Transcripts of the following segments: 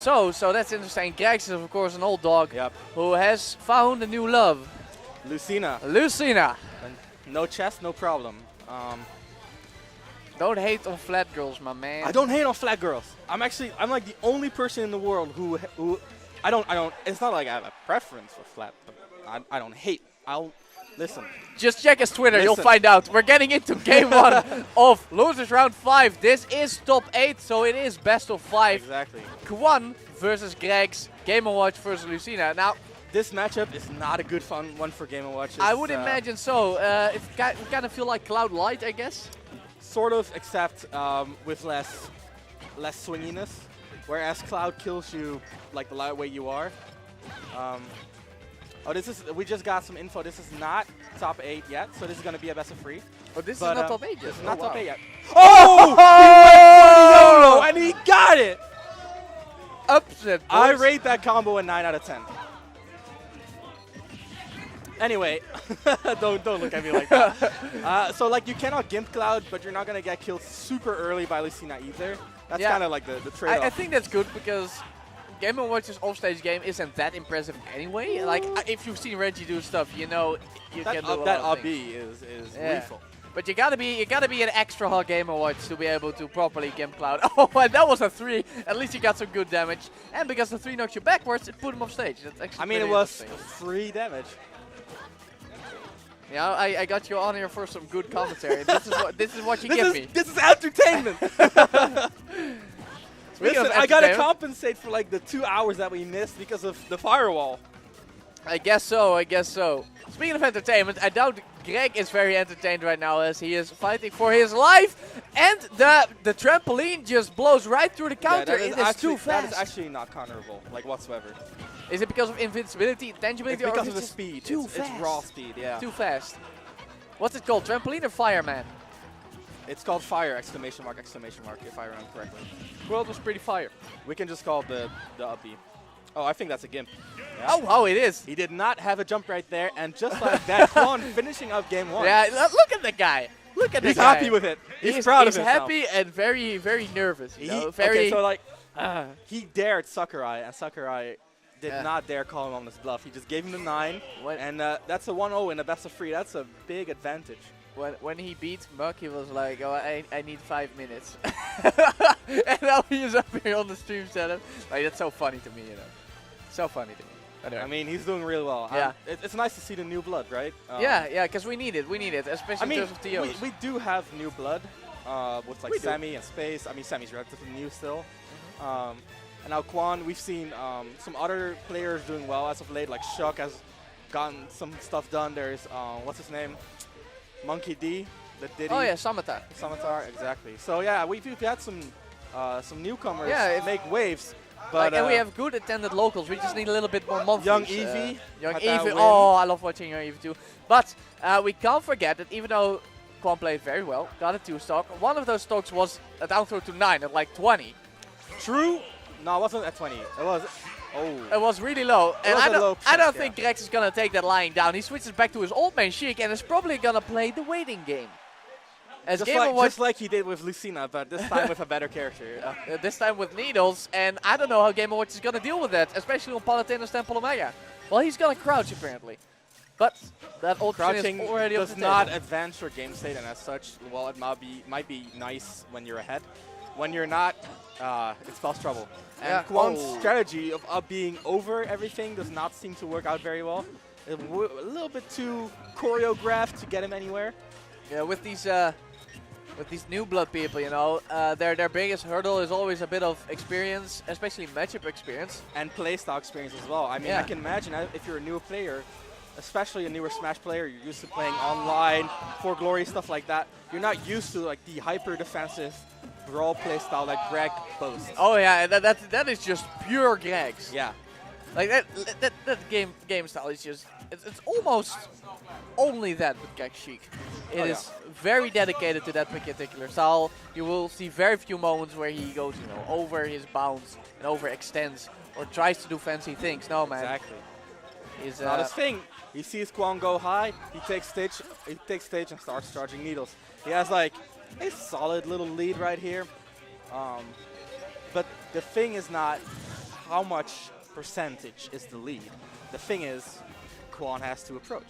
So that's interesting. Gregs is of course an old dog Yep. who has found a new love. Lucina. Lucina. And no chest, no problem. Don't hate on flat girls, my man. I don't hate on flat girls. I'm like the only person in the world who I don't, it's not like I have a preference for flat, but I don't hate. Listen. Just check his Twitter, you'll Listen. find out. We're getting into game 1 of Losers Round 5. This is top 8, so it is best of 5. Exactly. Quan versus Gregs, Game & Watch versus Lucina. Now, This matchup is not a good fun one for Game & Watch. I would imagine so. It kind of feel like Cloud Light, I guess. Sort of, except with less swinginess. Whereas Cloud kills you like the light way you are. We just got some info. This is not top 8 yet, so this is going to be a best of 3. But this is not top 8 yet. This is not wow. top 8 yet. Oh! He went for the YOLO, and he got it! Upset, boys. I rate that combo a 9 out of 10. Anyway, don't look at me like that. So like you cannot Gimp Cloud, but you're not going to get killed super early by Lucina either. That's kind of like the trade-off. I think that's good because Game & Watch's offstage game isn't that impressive anyway. Like if you've seen Reggie do stuff, you know you can do a lot that of RB things. is Yeah. lethal. But you gotta be an extra hot Game & Watch to be able to properly Gimp Cloud. Oh, and that was a 3. At least you got some good damage. And because the 3 knocks you backwards, it put him off stage. That's actually I mean, it pretty was interesting. 3 damage. Yeah, I got you on here for some good commentary. this is what you give me. This is entertainment. Speaking Listen, of I gotta entertainment, compensate for like the 2 hours that we missed because of the firewall. I guess so. Speaking of entertainment, I doubt Greg is very entertained right now as he is fighting for his life. And the trampoline just blows right through the counter. Yeah, It is too fast. That is actually not counterable, like whatsoever. Is it because of invincibility, tangibility, It's or because is of it the just speed. Too It's fast. raw speed, yeah. Too fast. What's it called? Trampoline or fireman? It's called fire, exclamation mark, if I remember correctly. World was pretty fire. We can just call it the up B. Oh, I think that's a Gimp. Yeah. Oh, it is. He did not have a jump right there, and just like that, Quan finishing up game 1. Yeah, look at the guy. Look at the He's guy. happy with it. He's proud of himself. He's happy and very, very nervous. Okay, so like, he dared Sakurai, and Sakurai did not dare call him on this bluff. He just gave him the 9, and that's a 1-0 in a best of 3. That's a big advantage. When he beat Muck, he was like, oh, I need 5 minutes. And now he is up here on the stream setup. Like, that's so funny to me, you know. So funny to me. Anyway. I mean, he's doing really well. Yeah. It's nice to see the new blood, right? Yeah, because we need it, especially in terms of TOs. we do have new blood with like Sammy and Space. I mean, Sammy's relatively new still. And now Quan, we've seen some other players doing well as of late, like Sheik has gotten some stuff done. There's, what's his name? Monkey D, the Diddy. Oh yeah, Samatar. Samatar, exactly. So yeah, we've had some newcomers make waves. But and we have good attended locals. We just need a little bit more monthlies. Young Eevee. Young Eevee. Oh, I love watching Young Eevee too. But we can't forget that even though Quan played very well, got a 2-stock, one of those stocks was a down throw to 9 at like 20. True. No, it wasn't at 20. It was. Oh. It was really low. And I don't think yeah. Gregs is going to take that lying down. He switches back to his old main Sheik and is probably going to play the waiting game. As just like he did with Lucina, but this time with a better character. This time with needles, and I don't know how Game & Watch is going to deal with that, especially on Palatinus Temple Omega. Well, he's going to crouch apparently. But that old crouching is already does off the not table. advance your game state, and as such, well, it might be nice when you're ahead. When you're not, it spells trouble. And Quan's strategy of being over everything does not seem to work out very well. A little bit too choreographed to get him anywhere. Yeah, with these new blood people, you know, their biggest hurdle is always a bit of experience, especially matchup experience. And playstyle experience as well. I mean, I can imagine if you're a newer player, especially a newer Smash player, you're used to playing online, for glory, stuff like that. You're not used to like the hyper defensive brawl playstyle that Greg boasts. Oh yeah, that is just pure Gregs. Yeah. Like that game style is just it's almost only that with Greg Sheik. It is very dedicated to that particular style. You will see very few moments where he goes, you know, over his bounds and overextends or tries to do fancy things. No man. Exactly. It's not his thing. He sees Quan go high, he takes stage and starts charging needles. He has like a solid little lead right here. But the thing is not how much percentage is the lead. The thing is, Quan has to approach.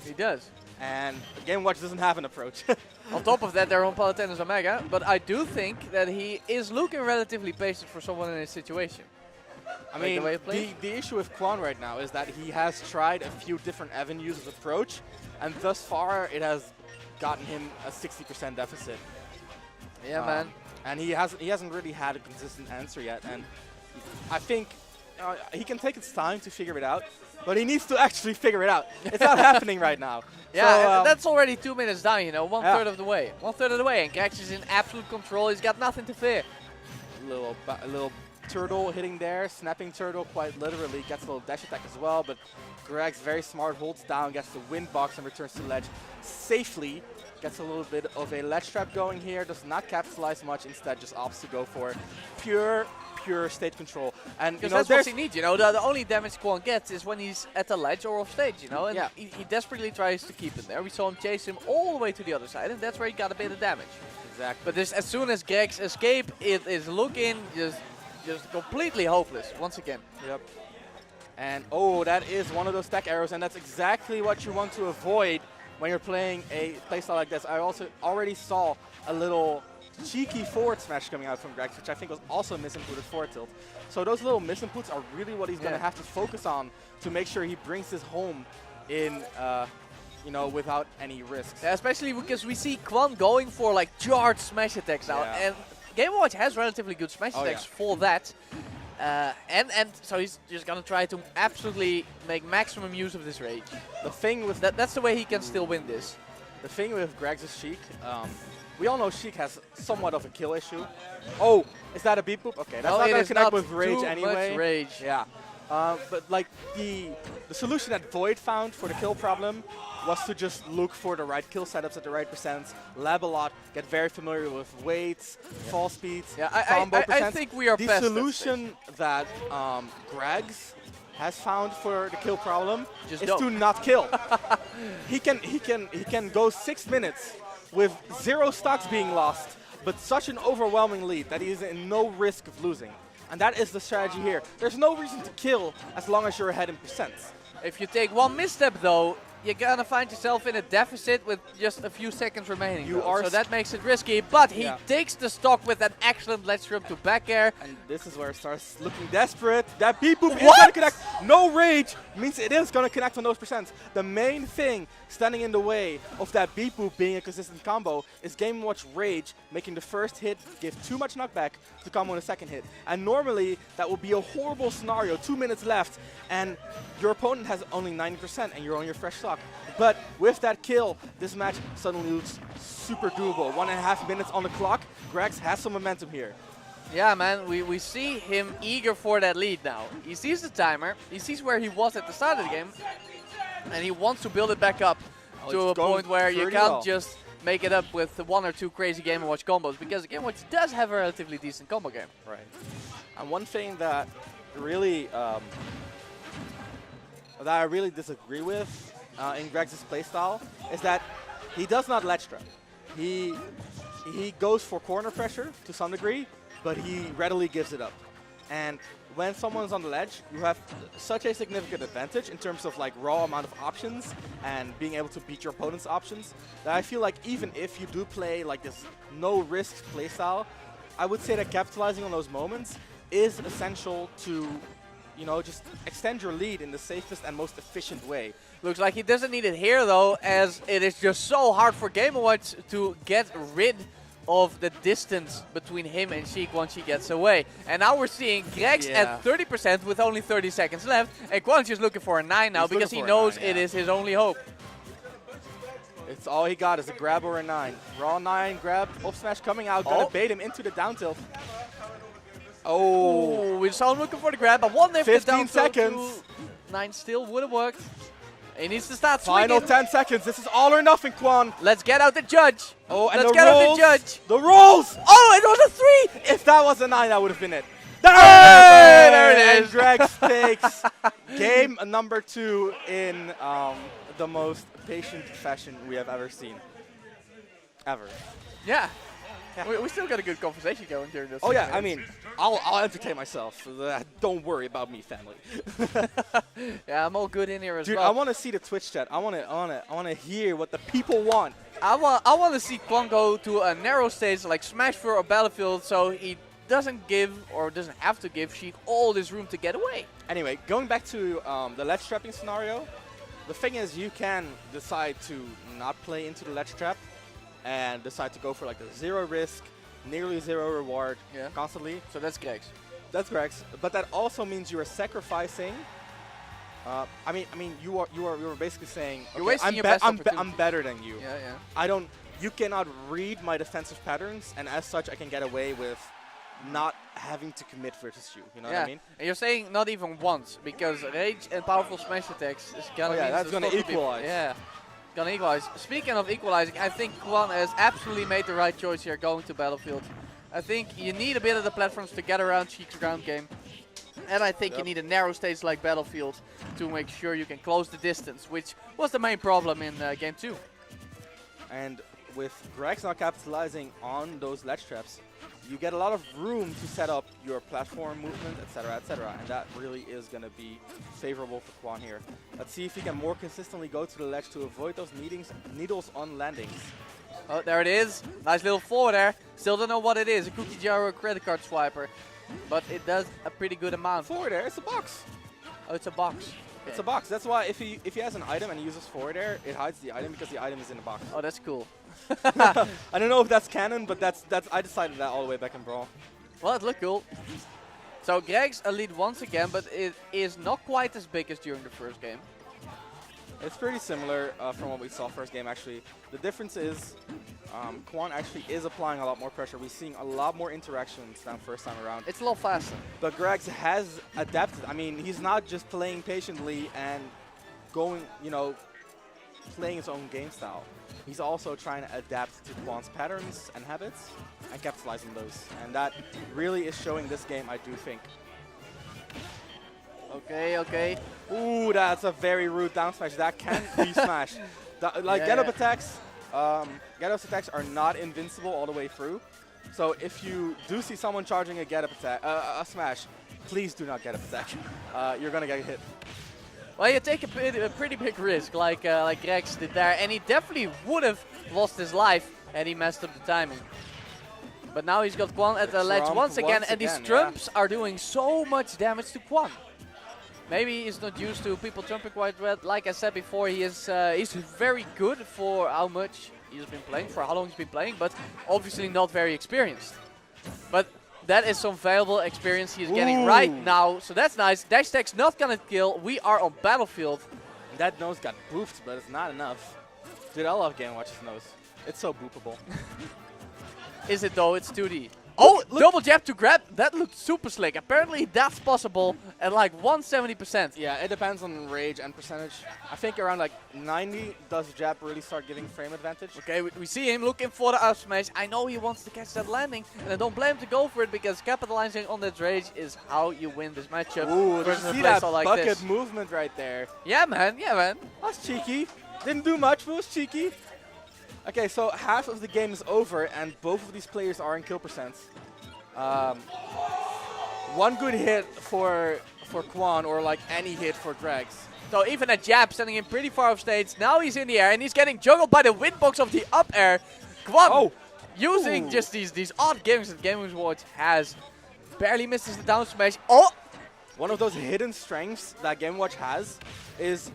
He does. And Game Watch doesn't have an approach. On top of that, they're on Palutena's Omega, but I do think that he is looking relatively patient for someone in his situation. I mean, the issue with Quan right now is that he has tried a few different avenues of approach, and thus far it has gotten him a 60% deficit. Yeah, man. And he hasn't really had a consistent answer yet, and I think he can take his time to figure it out, but he needs to actually figure it out. It's not happening right now. Yeah, so, that's already 2 minutes down, you know, one-third of the way. One-third of the way, and Grex is in absolute control. He's got nothing to fear. A little turtle hitting there, snapping turtle quite literally, gets a little dash attack as well, but Greg's very smart, holds down, gets the wind box and returns to ledge safely. Gets a little bit of a ledge trap going here, does not capitalize much, instead just opts to go for pure state control. And you know, that's what he needs, you know, the only damage Quan gets is when he's at the ledge or off stage, you know, and he desperately tries to keep it there. We saw him chase him all the way to the other side, and that's where he got a bit of damage. Exactly. But as soon as Greg's escape, it is looking just completely hopeless once again. Yep. And oh, that is one of those stack arrows, and that's exactly what you want to avoid when you're playing a playstyle like this. I also already saw a little cheeky forward smash coming out from Grex, which I think was also misinputted forward tilt. So those little misinputs are really what he's going to have to focus on to make sure he brings this home in, you know, without any risks. Yeah, especially because we see Quan going for like charged smash attacks now, and Game & Watch has relatively good smash attacks for that. And so he's just gonna try to absolutely make maximum use of this rage. The thing with that's the way he can still win this. The thing with Greg's Sheik, we all know Sheik has somewhat of a kill issue. Oh, is that a beat boop? Okay, that's not gonna connect with rage anyway. Much rage. Yeah, but like the solution that Void found for the kill problem was to just look for the right kill setups at the right percents, lab a lot, get very familiar with weights, fall speeds, combo percents. I think we are the solution that Greg's has found for the kill problem is to not kill. he can go 6 minutes with 0 stocks being lost, but such an overwhelming lead that he is in no risk of losing. And that is the strategy here. There's no reason to kill as long as you're ahead in percents. If you take one misstep though, you're gonna find yourself in a deficit with just a few seconds remaining. So that makes it risky, but he takes the stock with an excellent ledge trip to back air. And this is where it starts looking desperate. That beat boop is gonna connect. No rage means it is gonna connect on those percents. The main thing standing in the way of that beat boop being a consistent combo is Game & Watch rage, making the first hit give too much knockback to combo in the second hit. And normally that would be a horrible scenario, 2 minutes left, and your opponent has only 90% and you're on your fresh stock. But with that kill, this match suddenly looks super doable. 1.5 minutes on the clock. Grex has some momentum here. Yeah, man, we see him eager for that lead now. He sees the timer, he sees where he was at the start of the game, and he wants to build it back up to a point where you can't just make it up with 1 or 2 crazy Game & Watch combos, because Game & Watch does have a relatively decent combo game. Right. And one thing that really that I really disagree with in Greg's playstyle is that he does not ledge trap. He goes for corner pressure to some degree, but he readily gives it up. And when someone's on the ledge, you have such a significant advantage in terms of like raw amount of options and being able to beat your opponent's options, that I feel like even if you do play like this no risk playstyle, I would say that capitalizing on those moments is essential to, you know, just extend your lead in the safest and most efficient way. Looks like he doesn't need it here though, as it is just so hard for Game & Watch to get rid of the distance between him and Sheik once he gets away. And now we're seeing Grex at 30% with only 30 seconds left, and Quan's just looking for a 9 now because he knows it is his only hope. It's all he got is a grab or a 9. Raw 9, grab, up smash coming out, gonna bait him into the down tilt. Oh, we saw him looking for the grab. I wonder if 15 seconds. 9 still would have worked. He needs to start swinging. Final 10 seconds. This is all or nothing, Quan. Let's get out the judge. Oh, and let's get out the judge. The rolls. Oh, it was a 3. If that was a 9, that would have been it. Hey, there it is. And Grex takes game number 2 in the most patient fashion we have ever seen. Ever. Yeah. We still got a good conversation going during this. Oh yeah, I mean, I'll entertain myself. Don't worry about me, family. Yeah, I'm all good in here as Dude, well. I want to see the Twitch chat. I want to hear what the people want. I want to see Quan go to a narrow stage like Smash 4 or Battlefield, so he doesn't give or doesn't have to give Sheik all this room to get away. Anyway, going back to the ledge trapping scenario, the thing is you can decide to not play into the ledge trap and decide to go for like a zero risk, nearly zero reward constantly. So that's Greg's. That's correct. But that also means you are sacrificing. I mean, you are basically saying, You're okay, wasting your best I'm opportunity. better than you. Yeah. You cannot read my defensive patterns, and as such, I can get away with not having to commit versus you. You know what I mean? And you're saying not even once, because rage and powerful smash attacks is gonna that's gonna equalize. Gonna equalize. Speaking of equalizing, I think Quan has absolutely made the right choice here going to Battlefield. I think you need a bit of the platforms to get around Sheik's ground game. And I think you need a narrow stage like Battlefield to make sure you can close the distance, which was the main problem in Game 2. And with Greg's not capitalizing on those ledge traps, you get a lot of room to set up your platform movement, etc., and that really is going to be favorable for Quan here. Let's see if he can more consistently go to the ledge to avoid those needles on landings. Oh, there it is. Nice little forward there. Still don't know what it is, a cookie jar or a credit card swiper. But it does a pretty good amount. Forward air, it's a box. Oh, it's a box. Okay. It's a box. That's why if he has an item and he uses forward air, it hides the item because the item is in the box. Oh, that's cool. I don't know if that's canon, but that's I decided that all the way back in Brawl. Well, it looked cool. So Greg's a lead once again, but it is not quite as big as during the first game. It's pretty similar from what we saw first game, actually. The difference is Quan actually is applying a lot more pressure. We're seeing a lot more interactions than first time around. It's a lot faster. But Gregs has adapted. I mean, he's not just playing patiently and going, playing his own game style. He's also trying to adapt to Quan's patterns and habits and capitalizing those. And that really is showing this game, I do think. Okay. Ooh, that's a very rude down smash. That can be smash. Get-up attacks, get-up attacks are not invincible all the way through. So if you do see someone charging a get-up attack, a smash, please do not get-up attack. You're gonna get hit. Well, you take a pretty big risk, like Gregs did there, and he definitely would have lost his life had he messed up the timing. But now he's got Quan at the ledge once again, and these trumps are doing so much damage to Quan. Maybe he's not used to people jumping quite well. Like I said before, he's very good for how much he's been playing, for how long he's been playing, but obviously not very experienced. But that is some valuable experience he's getting right now, so that's nice. Dash tech's not gonna kill. We are on Battlefield. That nose got boofed, but it's not enough. Dude, I love Game Watch's nose. It's so boopable. Is it though? It's 2D. Oh, double jab to grab. That looked super slick. Apparently that's possible at like 170%. Yeah, it depends on rage and percentage. I think around like 90 does jab really start giving frame advantage. Okay, we see him looking for the up smash. I know he wants to catch that landing, and I don't blame him to go for it because capitalizing on that rage is how you win this matchup. Ooh, versus a see playstyle that like bucket this. movement right there. Yeah, man. That's cheeky. Didn't do much, but it was cheeky. Okay, so half of the game is over, and both of these players are in kill percents. One good hit for Quan, or like any hit for Gregs. So even a jab sending him pretty far off stage. Now he's in the air and he's getting juggled by the windbox of the up air. Quan using just these odd games that Game Watch has. Barely misses the down smash. Oh! One of those hidden strengths that Game Watch has is,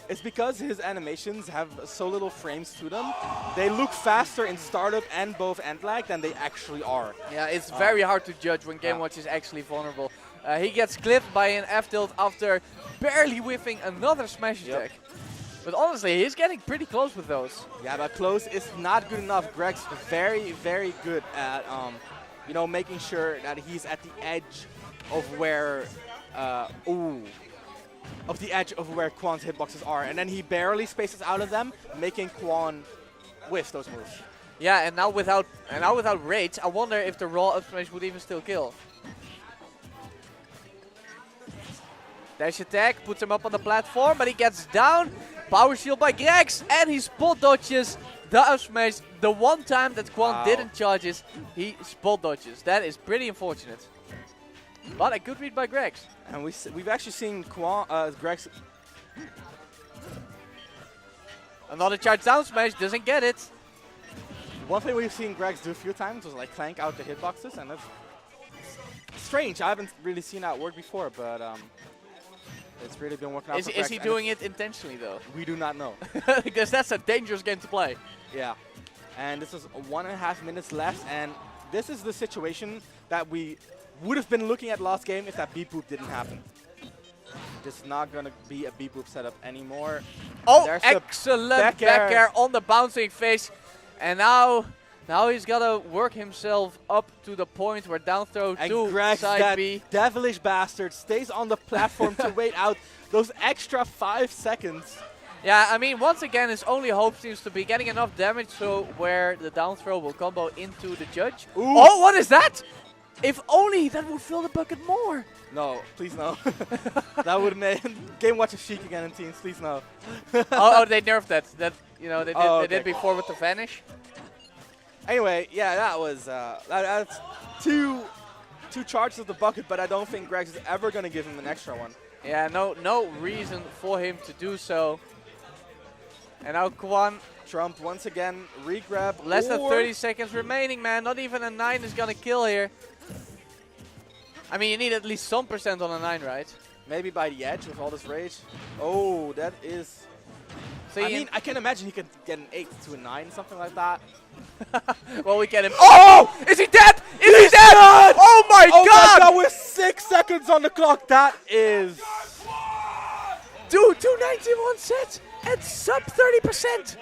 it's because his animations have so little frames to them. They look faster in startup and both end lag than they actually are. Yeah, it's very hard to judge when Game Watch is actually vulnerable. He gets clipped by an F-tilt after barely whiffing another smash attack. But honestly, he's getting pretty close with those. Yeah, but close is not good enough. Greg's very, very good at, making sure that he's at the edge of where, where Quan's hitboxes are, and then he barely spaces out of them, making Quan whiff those moves. Yeah, and now without rage, I wonder if the raw up smash would even still kill. Dash attack puts him up on the platform, but he gets down. Power shield by Gregs, and he spot dodges the up smash, the one time that Quan Wow. didn't charges, he spot dodges. That is pretty unfortunate. But a good read by Gregs. And we've actually seen Greg's. Another charge down smash, doesn't get it. One thing we've seen Greg's do a few times was like clank out the hitboxes, and that's strange. I haven't really seen that work before, but it's really been working out for Is Gregs, he and doing it intentionally though? we do not know. Because that's a dangerous game to play. Yeah. And this is 1.5 minutes left, and this is the situation that we would have been looking at last game if that beep boop didn't happen. It's not going to be a beep boop setup anymore. Oh, There's the excellent back air on the bouncing face. And now he's got to work himself up to the point where down throw And to Greg, side that B. devilish bastard, stays on the platform to wait out those extra 5 seconds. Yeah, I mean, once again, his only hope seems to be getting enough damage so where the down throw will combo into the judge. Ooh. Oh, what is that? If only that would fill the bucket more. No, please no. That would have made Game Watch a Sheik again in teams, please no. Oh, they nerfed that. You know, they did, Oh, they did okay. before with the vanish. Anyway, yeah, that was that's two charges of the bucket, but I don't think Greg's is ever going to give him an extra one. Yeah, no reason for him to do so. And now Quan, Trump once again, re-grab. less than or 30 seconds remaining, man. Not even a 9 is going to kill here. I mean, you need at least some percent on a 9, right? Maybe by the edge with all this rage. Oh, that is... So I mean, I can imagine he could get an 8 to a 9, something like that. well, we get him. Oh! Is he dead? Is he dead? dead! Oh my Oh god! my god, with 6 seconds on the clock, that is... Dude, 291 sets at sub 30%.